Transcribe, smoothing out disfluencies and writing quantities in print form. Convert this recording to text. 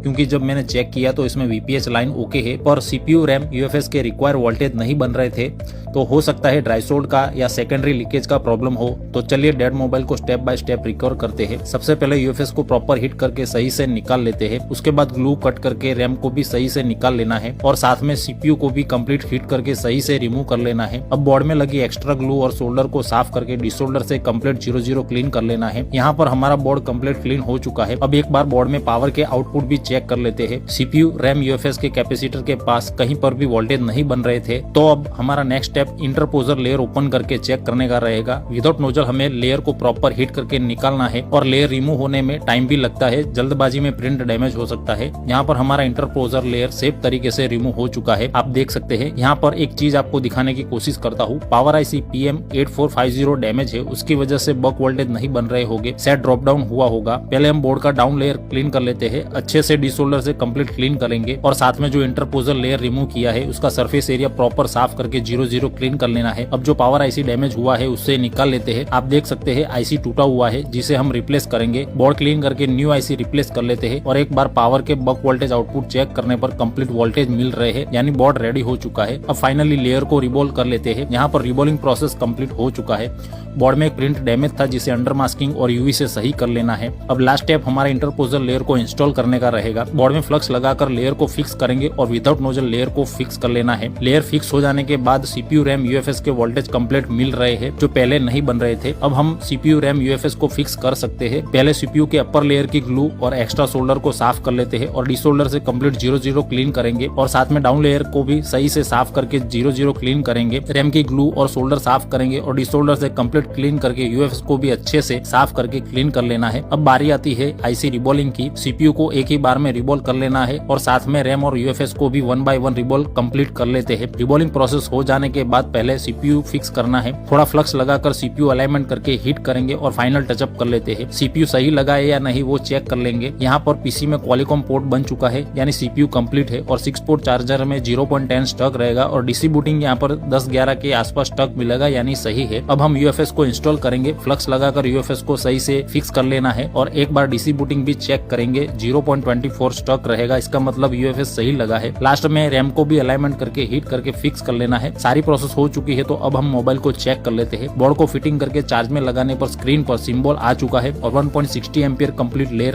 क्योंकि जब मैंने चेक किया तो इसमें वीपीएच लाइन ओके है, पर सीपीयू रैम यूएफएस के रिक्वायर वोल्टेज नहीं बन रहे थे, तो हो सकता है ड्राई सोल्ड का या सेकेंडरी लीकेज का प्रॉब्लम हो। तो चलिए डेड मोबाइल को स्टेप बाय स्टेप रिकवर करते हैं। सबसे पहले यूएफएस को प्रॉपर हिट करके सही से निकाल लेते हैं, उसके बाद ग्लू कट करके रैम को भी सही से निकाल लेना है और साथ में सीपीयू को भी कंप्लीट हिट करके सही से रिमूव कर लेना है। अब बोर्ड में लगी एक्स्ट्रा ग्लू और सोल्डर को साफ करके डिसोल्डर से कंप्लीट 00 क्लीन कर लेना है। यहाँ पर हमारा बोर्ड कंप्लीट क्लीन हो चुका है। अब एक बार बोर्ड में पावर के आउटपुट भी चेक कर लेते हैं। सीपीयू रैम यूएफएस के कैपेसिटर के पास कहीं पर भी वोल्टेज नहीं बन रहे थे। तो अब हमारा नेक्स्ट स्टेप इंटरपोजर लेयर ओपन करके चेक करने का रहेगा। विदाउट नोजल हमें लेयर को प्रॉपर हिट करके निकालना है और लेयर रिमूव होने में टाइम भी लगता है, जल्दबाजी में प्रिंट डैमेज हो सकता है। यहाँ पर हमारा इंटरपोजर लेयर सेफ तरीके से रिमूव हो चुका है, आप देख सकते हैं। यहाँ पर एक चीज आपको दिखाने की कोशिश करता हूँ, पावर आईसी PM8450 डैमेज है, उसकी वजह से बक वोल्टेज नहीं बन रहे होंगे, शायद ड्रॉप डाउन हुआ होगा। पहले हम बोर्ड का डाउन लेयर क्लीन कर लेते हैं, अच्छे से डिसोल्डर से कंप्लीट क्लीन करेंगे और साथ में जो इंटरपोजर लेयर रिमूव किया है उसका सरफेस एरिया प्रॉपर साफ करके 00 क्लीन कर लेना है। अब जो पावर आईसी डैमेज हुआ है उससे निकाल लेते हैं। आप देख सकते हैं आईसी टूटा हुआ है जिसे हम रिप्लेस करेंगे। बोर्ड क्लीन करके न्यू आईसी रिप्लेस कर लेते हैं और एक बार पावर के बक वोल्टेज आउटपुट चेक करने पर कंप्लीट वोल्टेज मिल रहे हैं, यानी बोर्ड रेडी हो चुका है। अब फाइनली लेयर को रिबोल कर लेते हैं। यहाँ पर रिबोलिंग प्रोसेस कंप्लीट हो चुका है। बोर्ड में एक प्रिंट डैमेज था जिसे अंडर मास्किंग और यूवी से सही कर लेना है। अब लास्ट स्टेप हमारा इंटरपोजर लेयर को इंस्टॉल करने का रहेगा। बोर्ड में फ्लक्स लगाकर लेयर को फिक्स करेंगे और विदाउट नोजल लेयर को फिक्स कर लेना है। लेयर फिक्स हो जाने के बाद सीपीयू रैम यूएफएस के वोल्टेज कंप्लीट मिल रहे हैं जो पहले नहीं बन रहे थे। अब हम सीपीयू रैम यूएफएस को फिक्स कर सकते हैं। पहले सीपीयू के अपर लेयर की ग्लू और एक्स्ट्रा सोल्डर को साफ कर लेते हैं और डिसोल्डर से कंप्लीट 00 क्लीन करेंगे और साथ में डाउन लेयर को भी सही से साफ करके 00 क्लीन करेंगे। रैम की ग्लू और सोल्डर साफ करेंगे और डिसोल्डर से कंप्लीट क्लीन करके यूएफएस को भी अच्छे से साफ करके क्लीन कर लेना है। अब बारी आती है आईसी रिबोलिंग की। सीपीयू को एक ही बार में रिबोल कर लेना है और साथ में रैम और यूएफएस को भी 1 बाय 1 रिबोल कंप्लीट कर लेते हैं। रिबोलिंग प्रोसेस हो जाने के बाद पहले सीपीयू फिक्स करना है। थोड़ा फ्लक्स लगाकर सीपीयू अलाइनमेंट करके हिट करेंगे और फाइनल टचअप कर लेते हैं। सीपीयू सही लगा है या नहीं वो चेक कर लेंगे। यहाँ पर पीसी में क्वालिकॉम पोर्ट बन चुका है, यानी सीपीयू कंप्लीट है और 6 पोर्ट चार्जर में 0.10 स्टक रहेगा और डीसी बूटिंग यहाँ पर 10-11 के आसपास स्टक मिलेगा, यानी सही है। अब हम यूएफएस को इंस्टॉल करेंगे। फ्लक्स लगाकर यूएफएस को सही से फिक्स कर लेना है और एक बार डीसी बूटिंग भी चेक करेंगे। 0.24 स्टक रहेगा, इसका मतलब यूएफएस सही लगा है। लास्ट में रैम को भी अलाइनमेंट करके हिट करके फिक्स कर लेना है। सारी प्रोसेस हो चुकी है तो अब हम मोबाइल को चेक कर लेते हैं। बोर्ड को फिटिंग करके चार्ज में लगाने पर स्क्रीन पर सिंबल आ चुका है और 1.60 एम्पियर कंप्लीट ले